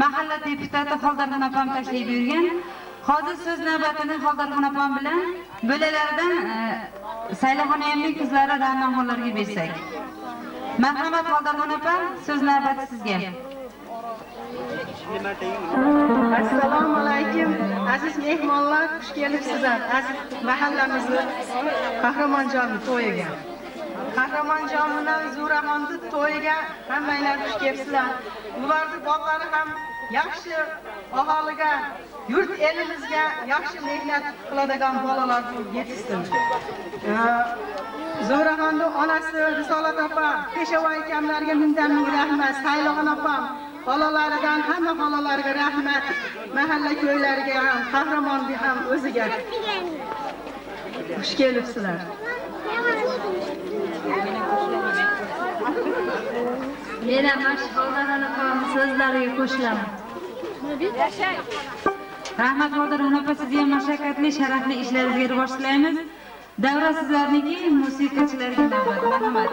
mahalla deputati Xoldarxon opam tashlab yurgan. Hozir so'z navbatini Xoldarxon opam bilan bo'lalaridan Saylaxonayamning qizlari Rahmonxonlarga bersak. Marhamat Xoldarxon opam, so'z navbati sizga. Assalomu alaykum aziz mehmonlar, xush kelibsizlar aziz mahallamizning Qahramonjon to'yiga. Qahramonjon bilan Zo'raxonni to'yiga hammanglar xush kelibsizlar. Ularning bolalari ham yaxshi aholiga, yurt elimizga yaxshi mehnat qiladigan bolalar bo'lib yetishsin. Zo'raxonni onasi Risolat opa, Peshavoy akamlarga ming rahmat, Sayloxon opam xolalaridan hamma xolalariga rahmat, mahalla ko'ylariga ham, Qahramonga ham o'ziga xush kelibsizlar. Men ham Xoldarxon opam so'zlariga qo'shilaman. Rahmat Xoldarxon opa, sizga ham mashaqqatli, sharafli ishlaringizga rivoj tilaymiz. Davra sizlarniki, musiqachilarga navbat. Marhamat.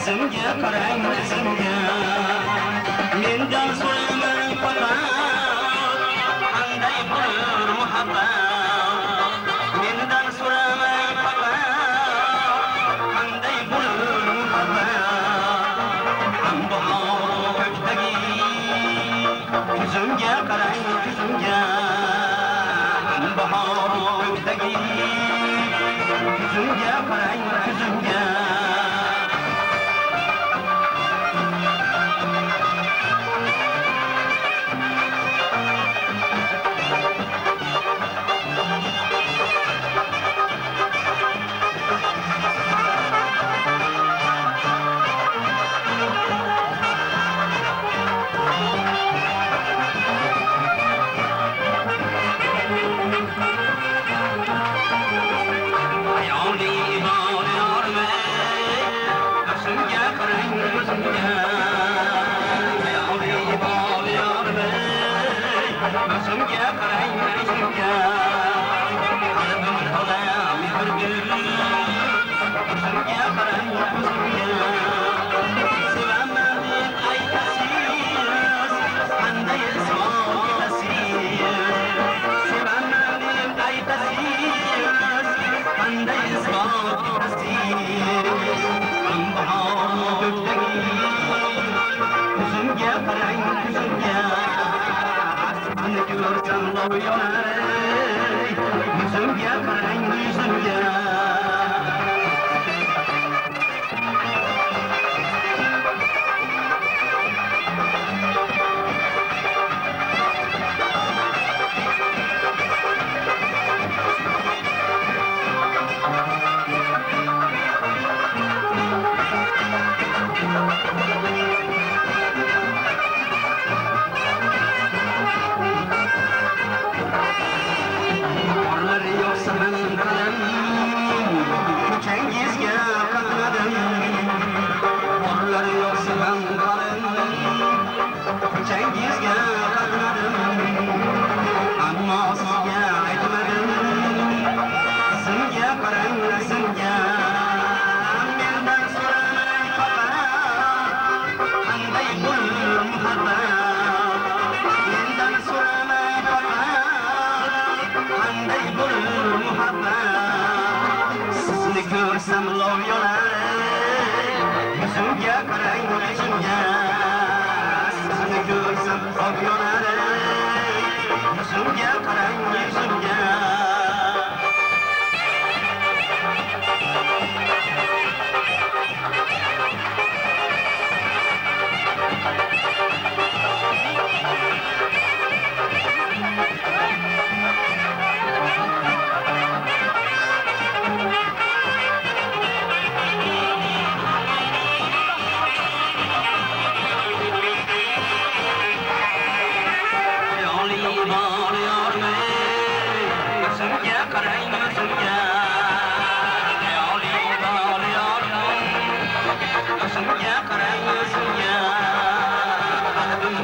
Sizga qarang sizga mendan so'ramang faqat qanday bo'lur muhabbat mendan so'ramang faqat qanday bo'lur muhabbat ambahor ko'kdagi ko'zimga qarang ko'zimga ambahor ko'kdagi ko'zimga qarang ko'zimga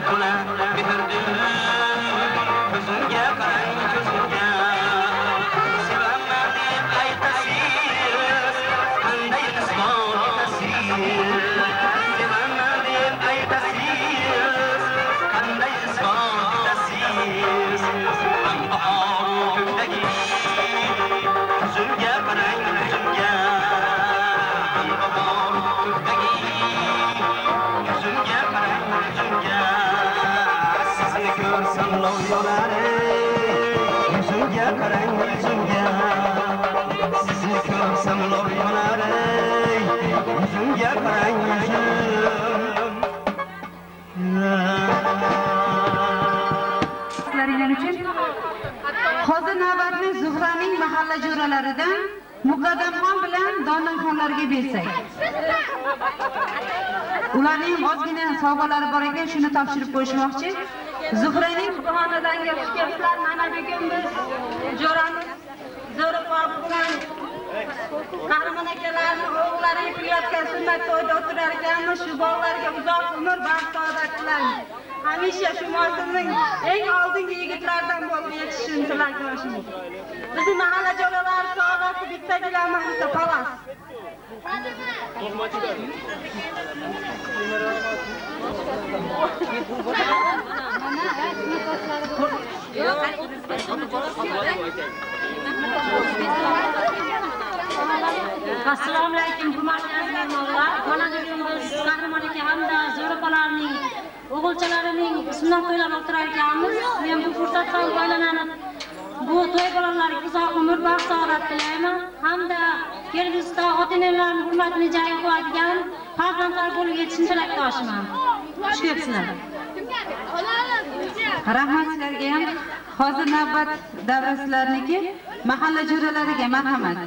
to'la mehrdir ko'zimga qarang ko'zimga sevaman deb aytasiz qanday isbot etasiz sevaman deb aytasiz qanday isbot etasiz bahor ko'kdagi ko'zimga qarang ko'zimga bahor ko'kdagi ko'zimga qarang ko'zimga sizni ko'rsam lol yonar ko'zimga qarang ko'zimga sizni ko'rsam lol yonar ko'zimga qarang ko'zim uchun hozir navbatni Zuhraning mahalla jo'ralaridan Muqaddamxon bilan Donalxonlarga bersak. Ularning ozgina sovg'alari bor ekan, shuni topshirib qo'yishmoqchi. Zuhraning Xonadonga xush kelibsizlar. Mana bugun biz jo'ramiz Zo'riqob bilan Qahramon akalarning o'g'illari qilayotgan sunnat to'yda o'tirar ekanmiz. Shu bolalarga uzoq umr, baxt, saodat tilaymiz. Hamisha shu mavsumning eng oldingi yigitlaridan bo'lib yetishishini tilakdoshimiz. Bizning mahalla jo'ralari sog'asi bittagilar mahalla xolos. Assalomu alaykum, hurmatli mehmonlar. Mana bugun biz Qahramon aka hamda Zo'riqalarning o'g'ilchalarining sunnat to'ylari o'tirar ekanmiz. Men bu fursatdan foydalanib bu to'y bolalariga uzoq umr, baxt, saodat tilayman. Hamda kelgusida ota-onalarning hurmatini joyiga qo'yadigan farzandlar bo'lib yetishini tilakdoshiman. Xush kelibsizlar. rahmat sizlarga ham. Hozir navbat davrasizlarniki mahalla jo'ralariga marhamat.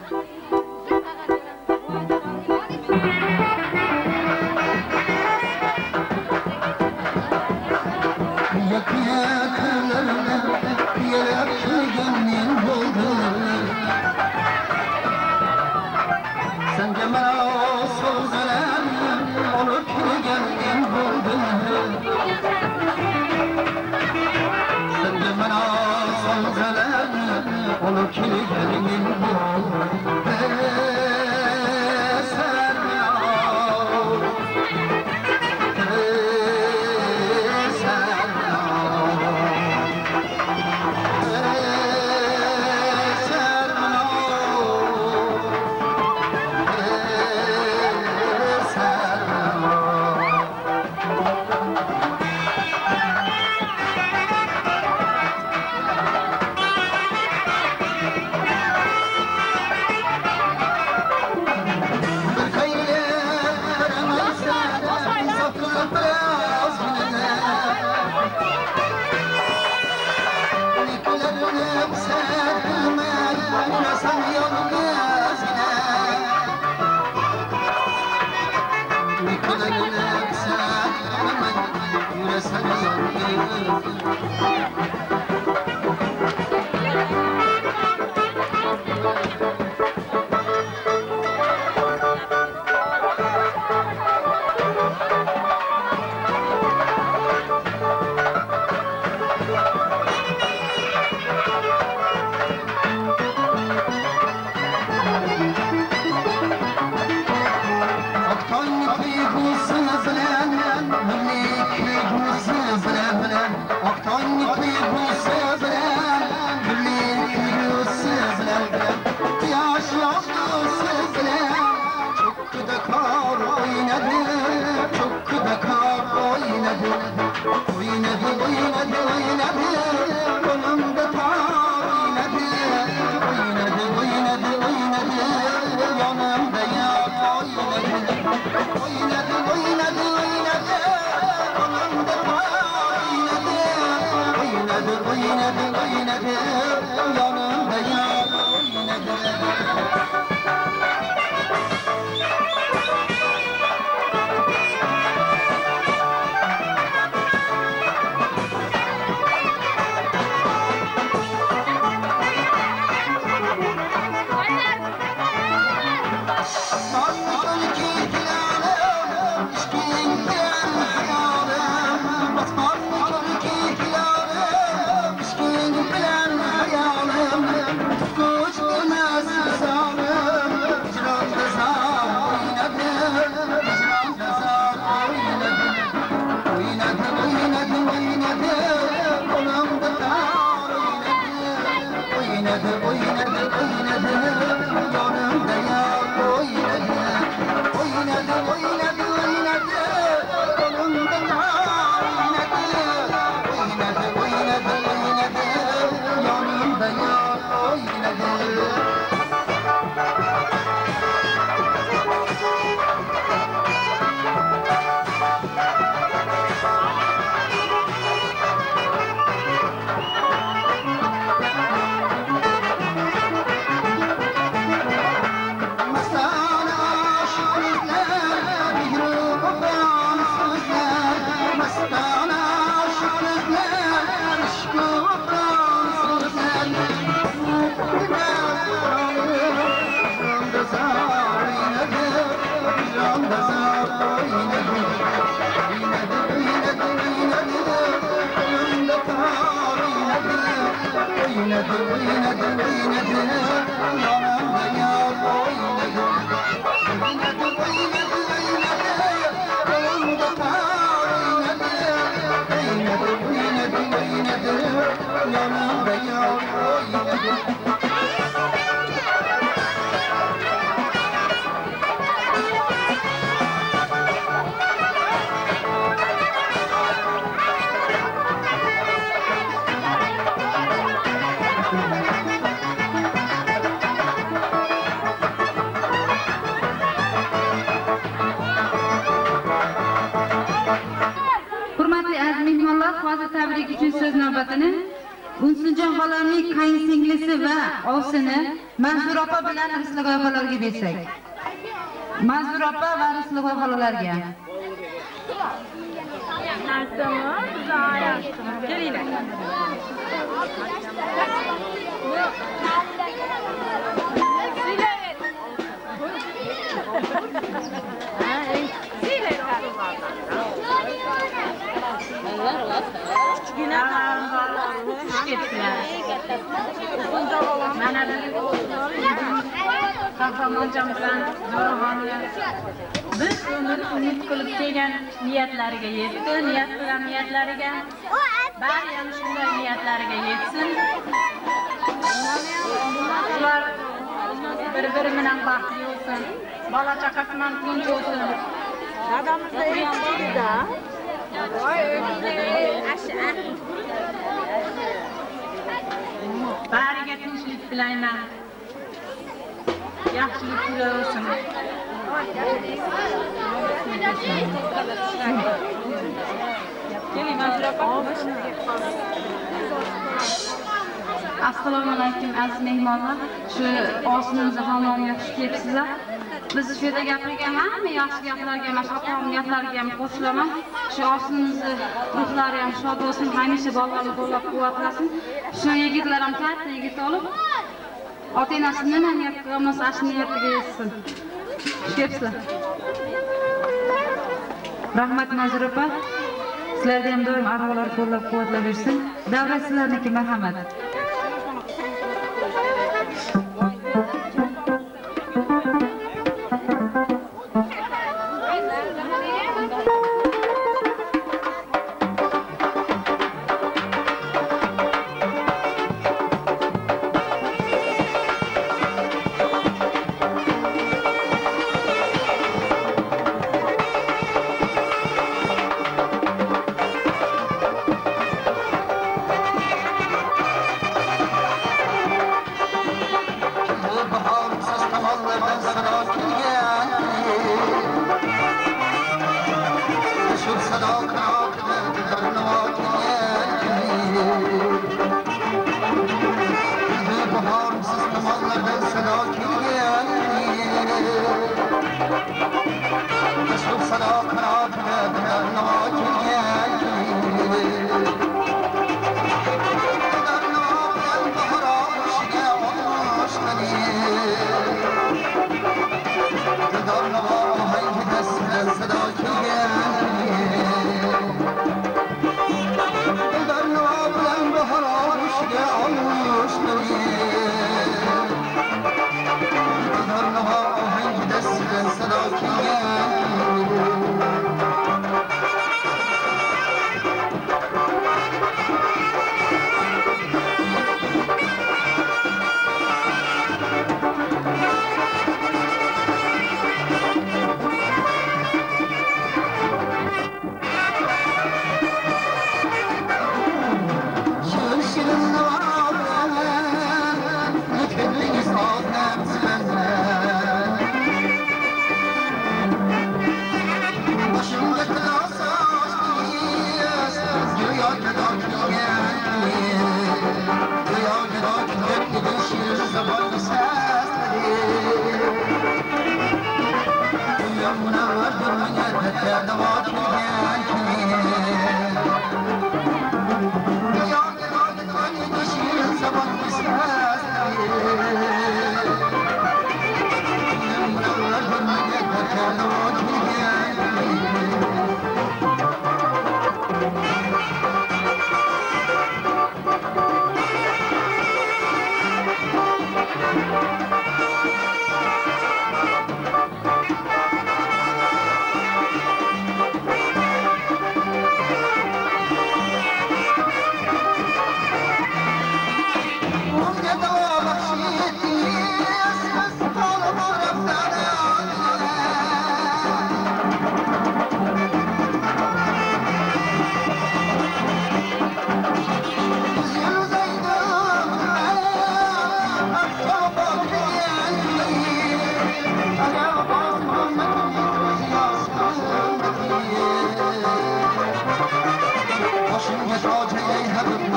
Hurmatli aziz mehmonlar, hozir tabrik uchun so'z navbatini Unsinjon xolamning qaynsinglisi va ovsini Manzura opa bilan Risligoy xolalarga bersak. Manzura opa va Risligoy xolalarga. Kelinglar. Mana qahramonjamizdan Zo'rg'onga biz umid qilib kelgan niyatlariga yetdi, niyat qilgan niyatlariga bari ham shunday niyatlariga yetsin. Ular bir-biri bilan baxtli bo'lsin, bola chaqasi bilan tinch bo'lsin. Dadamizda eshitdi-da. Bariga tinchlik tilayman. Yaxshilik tilayman. Assalomu alaykum aziz mehmonlar. Shu oshimizni hammaga xush kelibsizlar. Biz shu yerda gapirgan hamma yaxshi gaplarga, mashhur gaplarga ham qo'shilaman. Shu oshimizni ruhlari ham shod bo'lsin, hamisha bolalarni qo'llab-quvvatlasin. Shu yigitlar ham katta yigit olib, ota-onasi nima niyat qilmasa, shu niyatiga yetsin. Xush kelibsizlar. Rahmat Manzura opa. Sizlarga ham doim arvolar qo'llab-quvvatlab bersin. Davra sizlarniki, marhamat.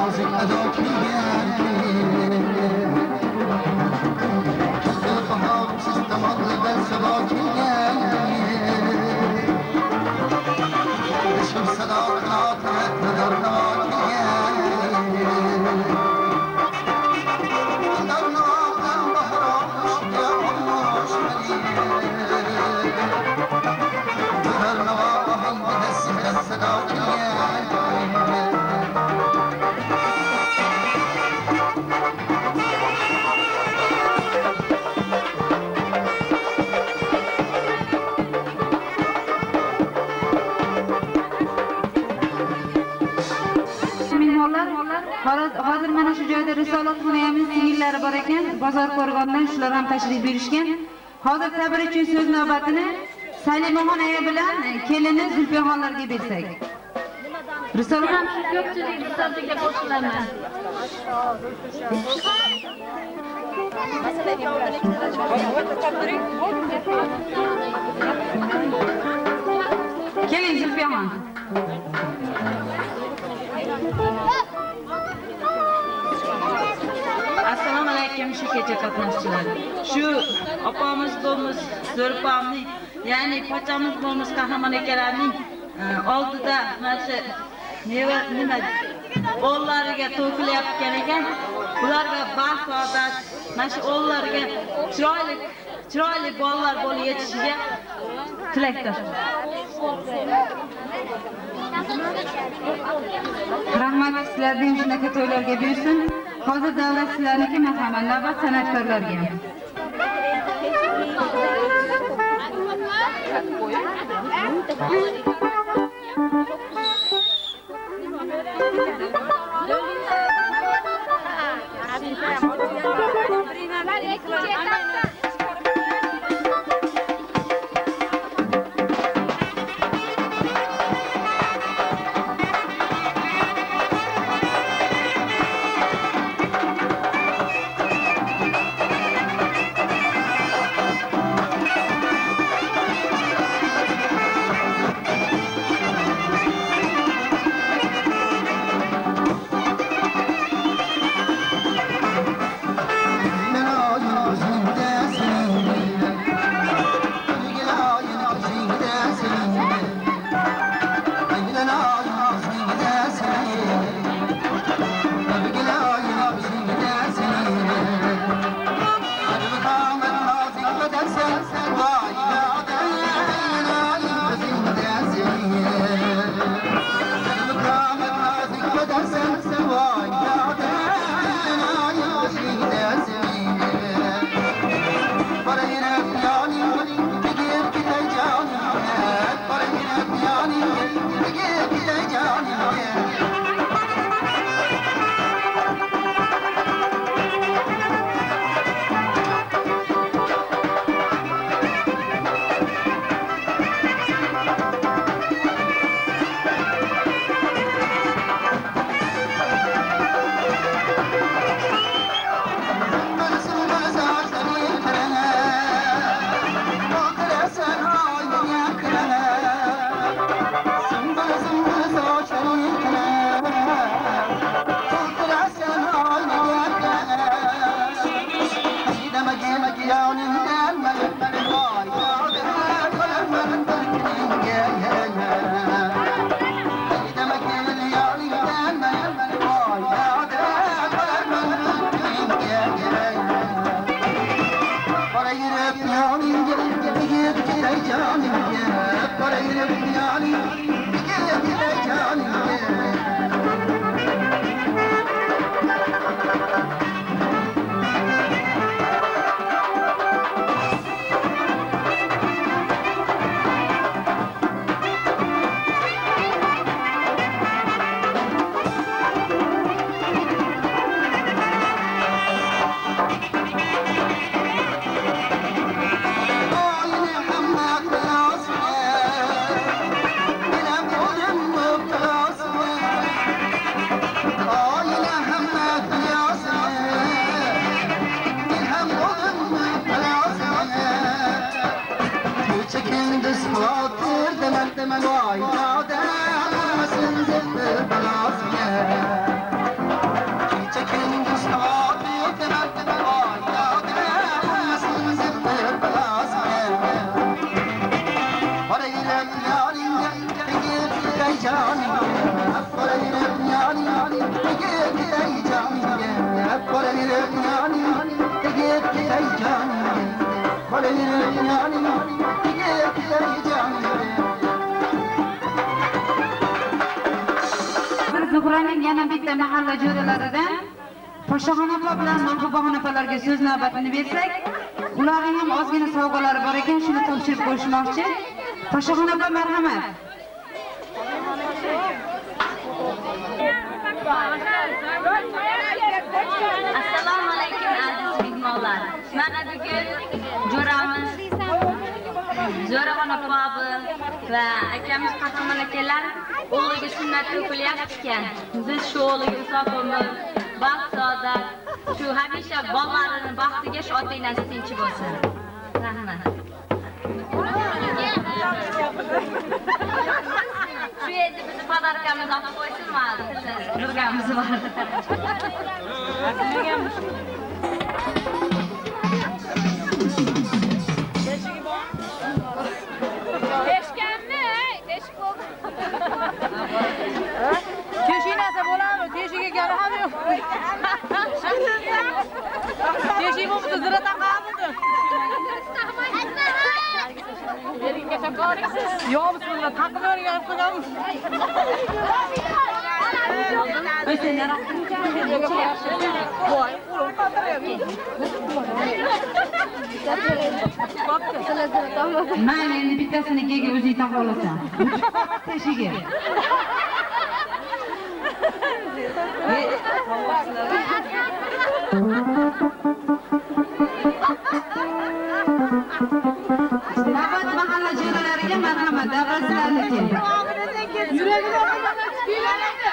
nozik ado kiygan Kuzda bahor sizda modlidan sabo kiygan Ishim sado qanot nador namo kiygan Nador namodan bahro xushga olmosh Nador namo ohangida sizda sado kiygan Hozir mana shu joyda Risolat xonayamiz singillari bor ekan, bozor ko'rgandan shular ham tashrif buyurishgan. Hozir tabir uchun so'z navbatini Salimaxon aya bilan kelini Zulfiyaxonlarga bersak. Risolat Ham shu ko'pchilik risolatga qo'shilaman. keling Zulfiyaxon. Assalomu alaykum shu kecha qatnashchilar. Shu opamiz bo'lmiz, Zo'rpamning, ya'ni pochamiz bo'lmiz Qahramon akalarning oldida mana shu nima o'g'illariga to'kilayotgan ekan. Ularga baxt saodat, mana shu o'g'illariga chiroyli bolalar bo'lib yetishiga tilakdoshman. Rahmat sizlarning shunaqa to'ylarga buyursin. Hozir davlat sizlarniki, marhamat, navbat san'atkorlarga. Buranın yana bitta mahalla jo'ralaridan Poshshaxon opa bilan Nurxo'bon opalarga so'z navbatini bersak, ularning ham ozgina sovg'alari bor ekan, shuni topshirib qo'yishmoqchi. Poshshaxon opa, marhamat. Assalomu alaykum aziz mehmonlar. Mana bugun jo'ramiz Zo'ravon opa va akamiz Qahramon akalar o'g'liga sunnat o'qilyapti ekan. Biz shu o'g'liga uzoq baxt saodat, shu hamisha bolalarini baxtiga shu ota-onasi tinch bo'lsin. Rahmat. Shu yerda bizni podarkamiz olib qo'ysinmi? Nurgamiz bor. Teshik narsa bo'ladimi? Teshigiga gari ham yo'q. Teshik bo'lsa zira taqamidi. Yo'q, bismillah, taqib o'rganib qo'yganmiz. Voy, qo'lim qoldiryapti. Mayli, endi bittasini keyga o'zing taqib olasan. Teshigi. Navbat mahalla jo'ralariga marhamat, davratsizlarni keldi. Yuragini olaman, kuylanadi.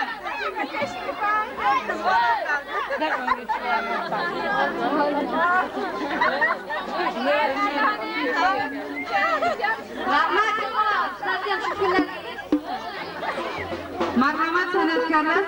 Marhamat san'atkorlar.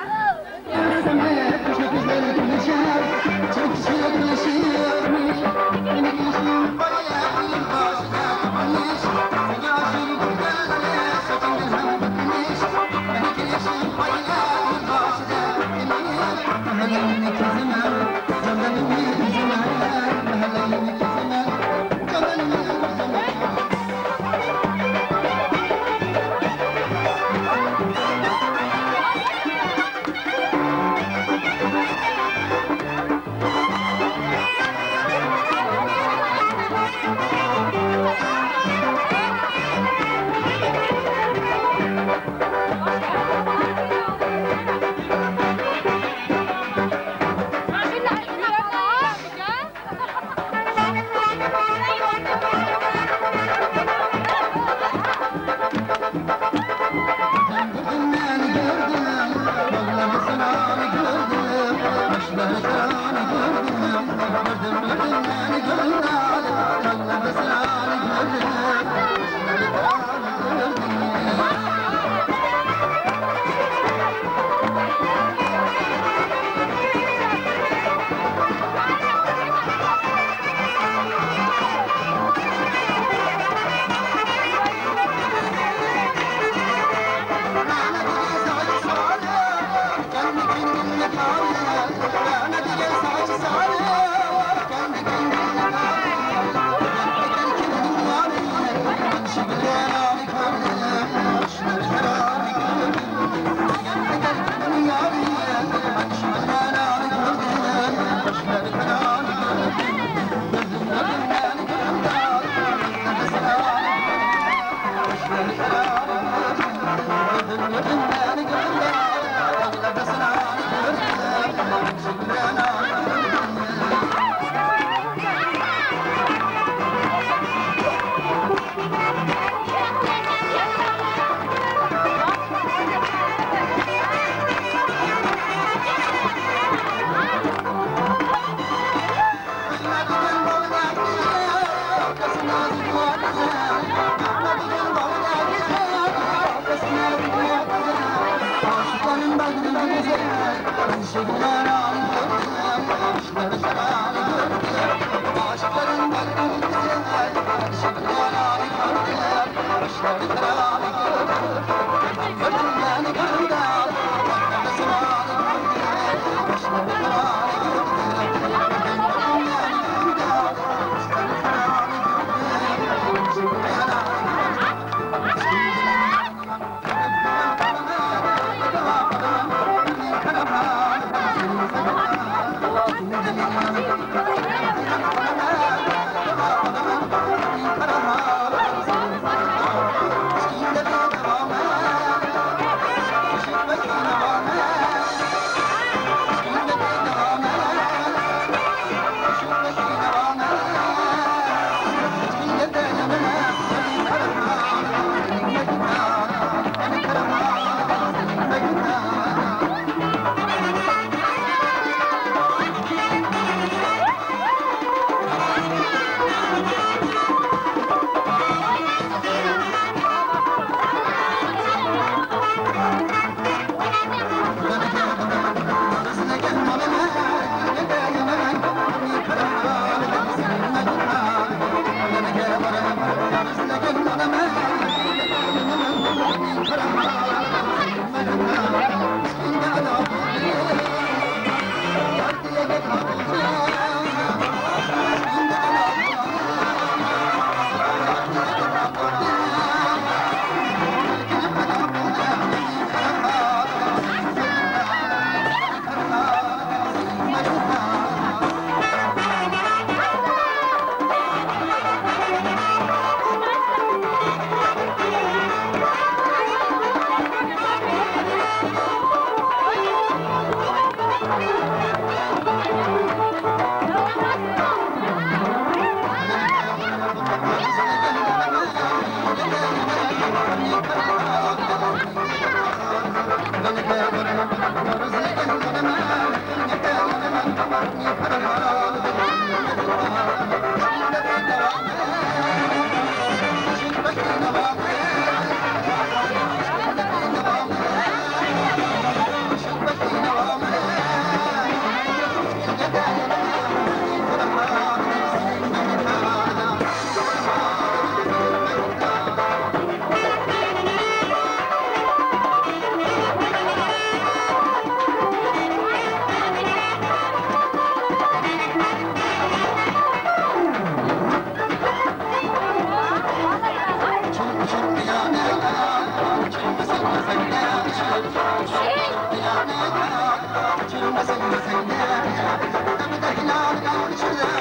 Thank you.